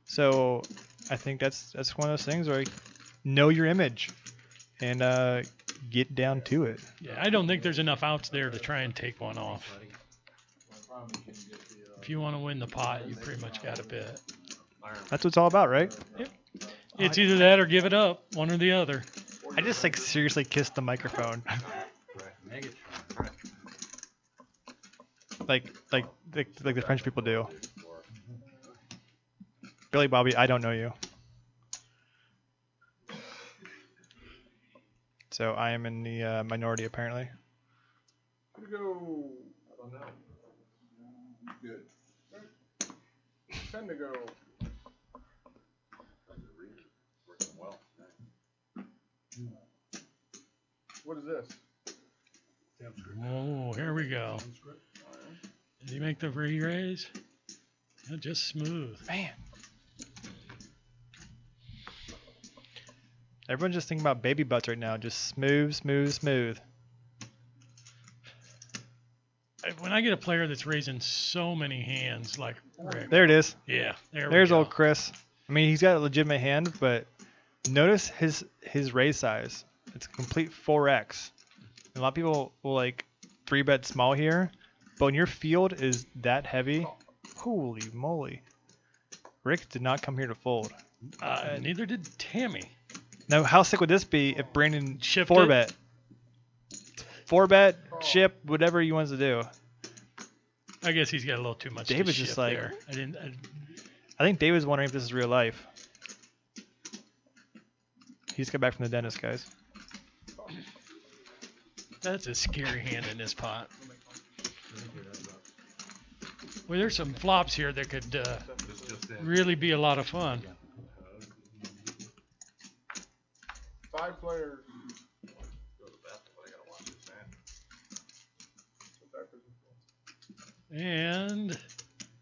So I think that's one of those things where you know your image and get down to it. Yeah, I don't think there's enough outs there to try and take one off. If you want to win the pot, you pretty much got to bet. That's what it's all about, right? Yep. It's either that or give it up, one or the other. I just seriously kissed the microphone. like the French people do. Billy Bobby, I don't know you. So I am in the minority apparently. Go. I don't know. Good. 10 to go. What is this? Oh, here we go. Did he make the re-raise? Yeah, just smooth. Man. Everyone's just thinking about baby butts right now. Just smooth, smooth, smooth. When I get a player that's raising so many hands like Rick. There it is. Yeah, There's we go. old Chris. I mean, he's got a legitimate hand, but notice his raise size. It's a complete 4x. A lot of people will like 3-bet small here, but when your field is that heavy, holy moly. Rick did not come here to fold. Neither did Tammy. Now, how sick would this be if Brandon Shifted? 4-bet? 4-bet, chip, whatever he wants to do. I guess he's got a little too much. David's to just ship like- there. I think David's wondering if this is real life. He just got back from the dentist, guys. That's a scary hand in this pot. Well, there's some flops here that could It's just in. really be a lot of fun. 5 players. Go to the bathroom, but I gotta watch this man. And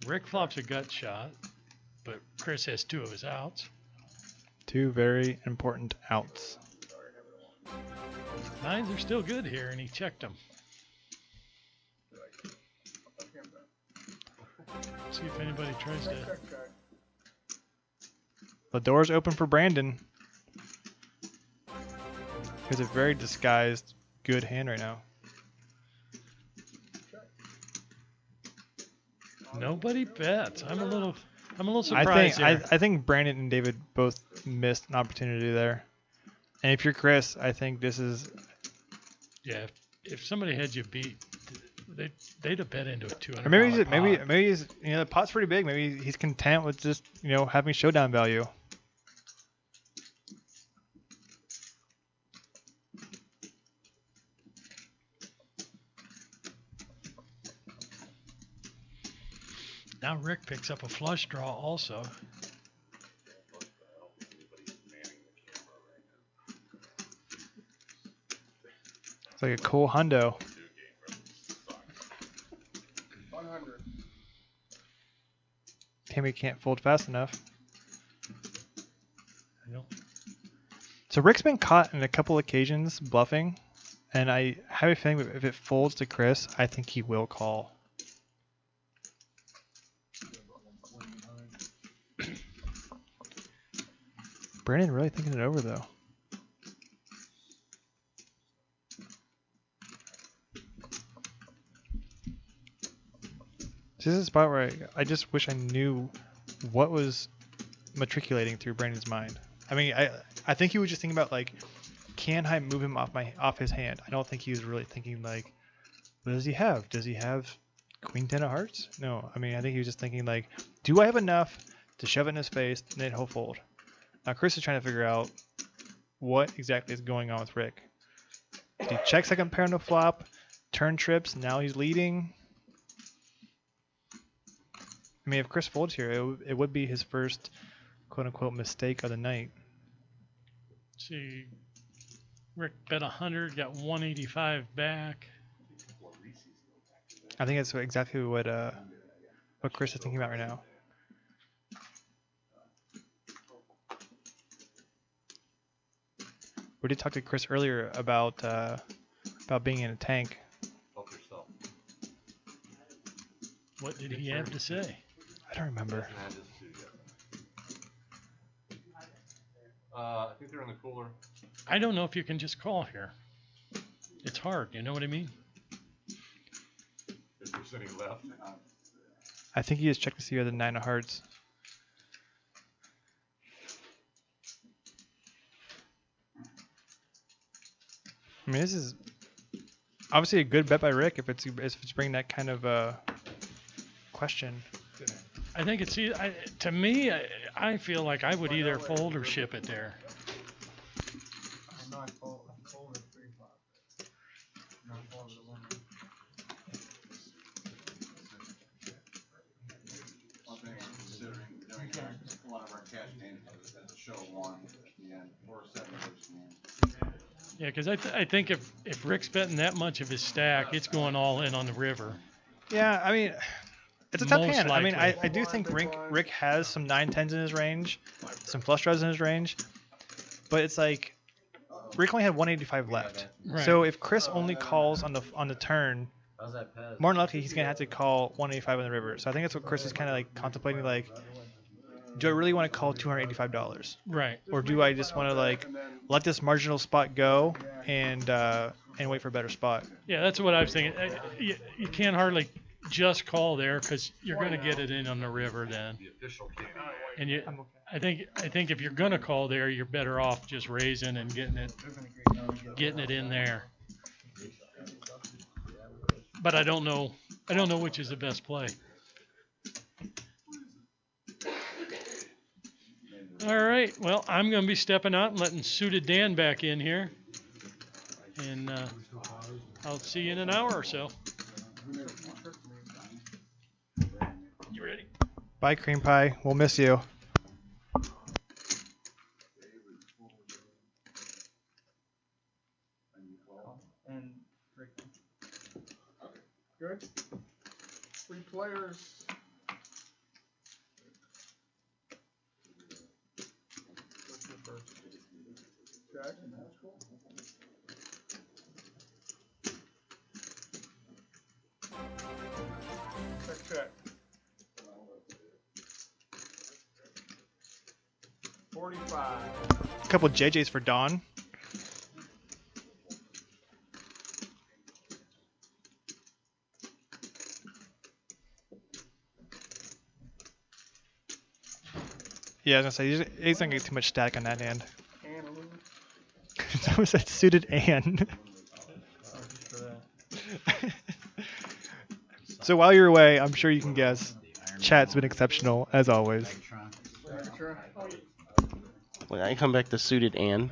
Rick flops a gut shot, but Chris has 2 of his outs. 2 very important outs. Nines are still good here, and he checked them. See if anybody tries to. The door's open for Brandon. He has a very disguised good hand right now. Nobody bets. I'm a little I surprised think here. I think Brandon and David both missed an opportunity there. And if you're Chris, I think this is Yeah, if somebody had you beat, they'd have bet into a $200. or maybe pot. maybe he's the pot's pretty big. Maybe he's content with just having showdown value. Now Rick picks up a flush draw also. It's like a cool hundo. 100. Tammy can't fold fast enough. I know. So Rick's been caught in a couple occasions bluffing, and I have a feeling that if it folds to Chris, I think he will call. Brandon really thinking it over though. This is a spot where I just wish I knew what was matriculating through Brandon's mind. I mean, I think he was just thinking about like, can I move him off his hand? I don't think he was really thinking like, what does he have? Does he have Queen 10 of hearts? No, I mean, I think he was just thinking like, do I have enough to shove it in his face and then he'll fold? Now Chris is trying to figure out what exactly is going on with Rick. Did he check second pair on the flop? Turn trips, now he's leading. I mean, if Chris folds here, it would be his first quote-unquote mistake of the night. See, Rick bet 100, got 185 back. I think that's exactly what Chris is thinking about right now. We did talk to Chris earlier about being in a tank. Help yourself. What did he have to say? I don't remember. Hasn't had his 2 yet. I think they're in the cooler. I don't know if you can just call here. It's hard, you know what I mean? If there's any left. I think he just checked to see you had the 9 of hearts. I mean, this is obviously a good bet by Rick if it's bringing that kind of question. I think it's to me. I feel like I would either fold or ship it there. I'm not folding 3 flops. I'm not folding the 1. One thing we're considering doing here, a lot of our cash games as a show 1 at the end, or 7 at the end. Yeah, because I think if Rick's betting that much of his stack, it's going all in on the river. Yeah, I mean, it's a tough Most hand. I mean, likely. I do think Rick has some 9-10s in his range, some flush draws in his range, but it's like Rick only had 185 left. Right. So if Chris only calls on the turn, How's that pass? more than likely he's gonna have to call 185 on the river. So I think that's what Chris is kind of like contemplating. Like, do I really want to call $285, Right. or do I just want to like let this marginal spot go and wait for a better spot? Yeah, that's what I was thinking. You can't hardly just call there because you're going to get it in on the river then. The official king. And I think if you're going to call there, you're better off just raising and getting it in there. But I don't know I don't know which is the best play. All right. Well, I'm going to be stepping out and letting Suited Dan back in here. And I'll see you in an hour or so. You ready? Bye, Cream Pie. We'll miss you. And Rick. Good. 3 players. What's your first? Jack. Check. 45. A couple JJs for Dawn. Yeah, I was gonna say he's gonna get too much stack on that hand. And a little. Someone said Suited Ann. So while you're away, I'm sure you can guess. Chat's been exceptional as always. When I come back to Suited Ann,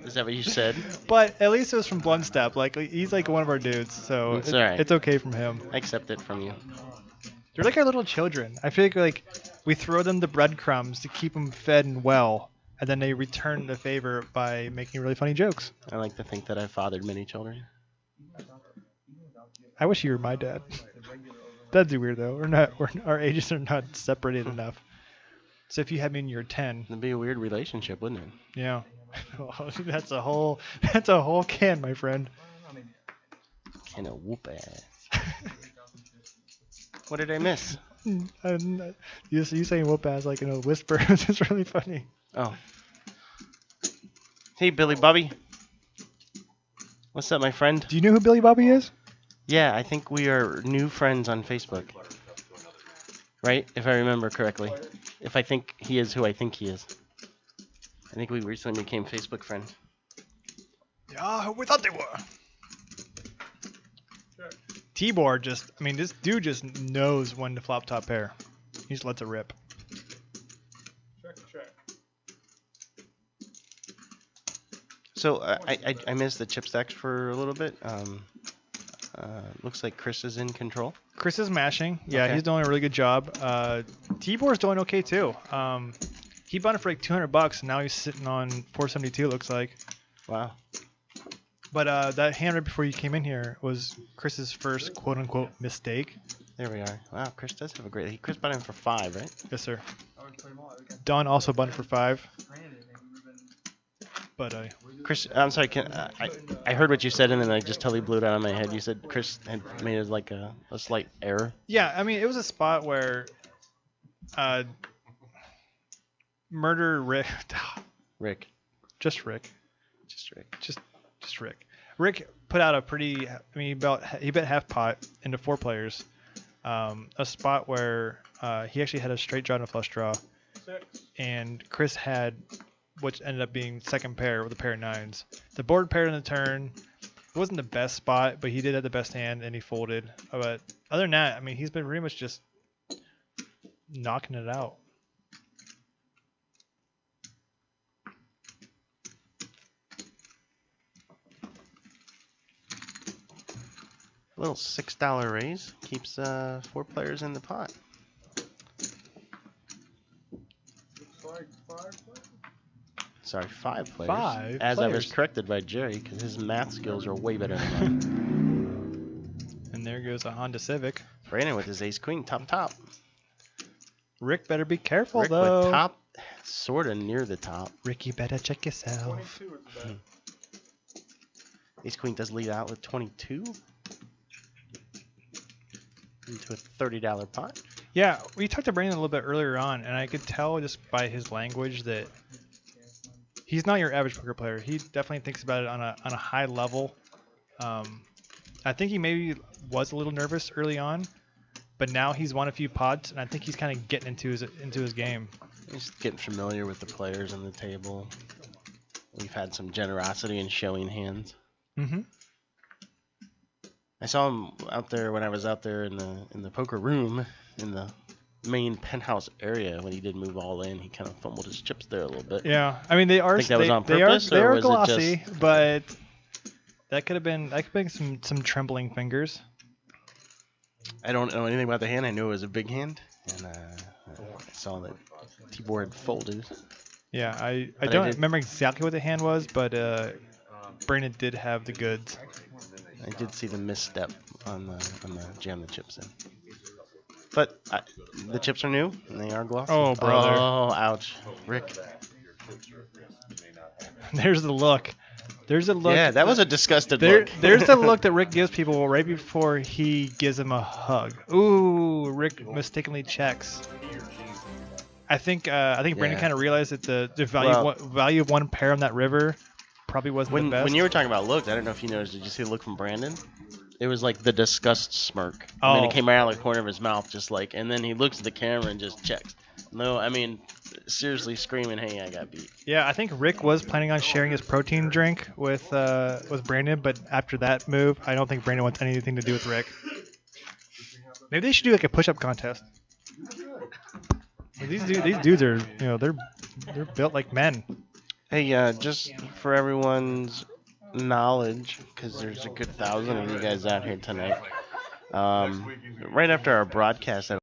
is that what you said? But at least it was from Blunt Step. Like he's like one of our dudes, so It's alright. it's okay from him. I accept it from you. They're like our little children. I feel like we throw them the breadcrumbs to keep them fed and well, and then they return the favor by making really funny jokes. I like to think that I've fathered many children. I wish you were my dad. That'd be weird though. Our ages are not separated enough. So if you had me when you were 10, It'd be a weird relationship, wouldn't it? yeah, that's a whole can, my friend. Can a whoop ass. What did I miss? And you saying whoop ass like in a whisper is just really funny. Oh. Hey, Billy Bobby. What's up, my friend? Do you know who Billy Bobby is? Yeah, I think we are new friends on Facebook. Right? If I remember correctly. If I think he is who I think he is. I think we recently became Facebook friends. Yeah, we thought they were. T-Board this dude just knows when to flop top pair. He just lets it rip. Check. So I missed the chip stacks for a little bit. Looks like Chris is in control. Chris is mashing. Yeah, Okay. he's doing a really good job. T-Board's doing okay too. He bought it for like $200, and now he's sitting on 472. Looks like. Wow. But that hand right before you came in here was Chris's first quote-unquote mistake. There we are. Wow, Chris does have a great. Chris bought in for 5, right? Yes, sir. I would play them all. We got Don also bought it for 5. Brandon, and we would've been. But Chris, I'm sorry. I heard what you said and then I just totally blew it out of my head. You said Chris had made it like a slight error. yeah, I mean, it was a spot where Murder Rick, Rick. just Rick, Just Rick. just Rick. Rick put out a pretty. I mean, he bet half pot into 4 players. A spot where he actually had a straight draw and a flush draw, and Chris had, which ended up being second pair with a pair of 9s. The board paired in the turn. It wasn't the best spot, but he did have the best hand, and he folded. But other than that, I mean, he's been pretty much just knocking it out. A little $6 raise keeps 4 players in the pot. Looks like 5 players. Sorry, 5 players. 5 As I was players. corrected by Jerry because his math skills are way better than mine. And there goes a Honda Civic. Brandon with his ace queen top. Rick better be careful Rick though. with top, sort of near the top. Rick, you better check yourself. 22 is the bet. Ace queen does lead out with 22 into a $30 pot. Yeah, we talked to Brandon a little bit earlier on, and I could tell just by his language that he's not your average poker player. He definitely thinks about it on a high level. I think he maybe was a little nervous early on, but now he's won a few pots, and I think he's kind of getting into his game. He's getting familiar with the players on the table. We've had some generosity in showing hands. Mm-hmm. I saw him out there when I was out there in the poker room in the main penthouse area when he did move all in. He kind of fumbled his chips there a little bit. Yeah, I mean they are. Think that was on they purpose, are, they or are was it glossy, just- but that could have been some trembling fingers. I don't know anything about the hand. I knew it was a big hand, and I saw that Tibor had folded. Yeah, I But I don't did- remember exactly what the hand was, but Brandon did have the goods. I did see the misstep on the jam the chips in. But the chips are new and they are glossy. Oh, brother. Oh, ouch, Rick. There's the look. There's a look. Yeah, that was a disgusted There, look. there's the look that Rick gives people right before he gives them a hug. Ooh, Rick mistakenly checks. I think Brandon Yeah. kind of realized that the Well- value of one pair on that river probably wasn't When the best. when you were talking about looks, I don't know if you noticed. Did you see the look from Brandon? It was like the disgust smirk. I mean, Oh. it came out of the corner of his mouth, just like, and then he looks at the camera and just checks. No, I mean, seriously screaming, "Hey, I got beat." Yeah, I think Rick was planning on sharing his protein drink with Brandon, but after that move, I don't think Brandon wants anything to do with Rick. Maybe they should do like a push-up contest. These dudes are, they're built like men. Hey, just for everyone's knowledge, because there's a good 1,000 of you guys out here tonight. Right after our broadcast,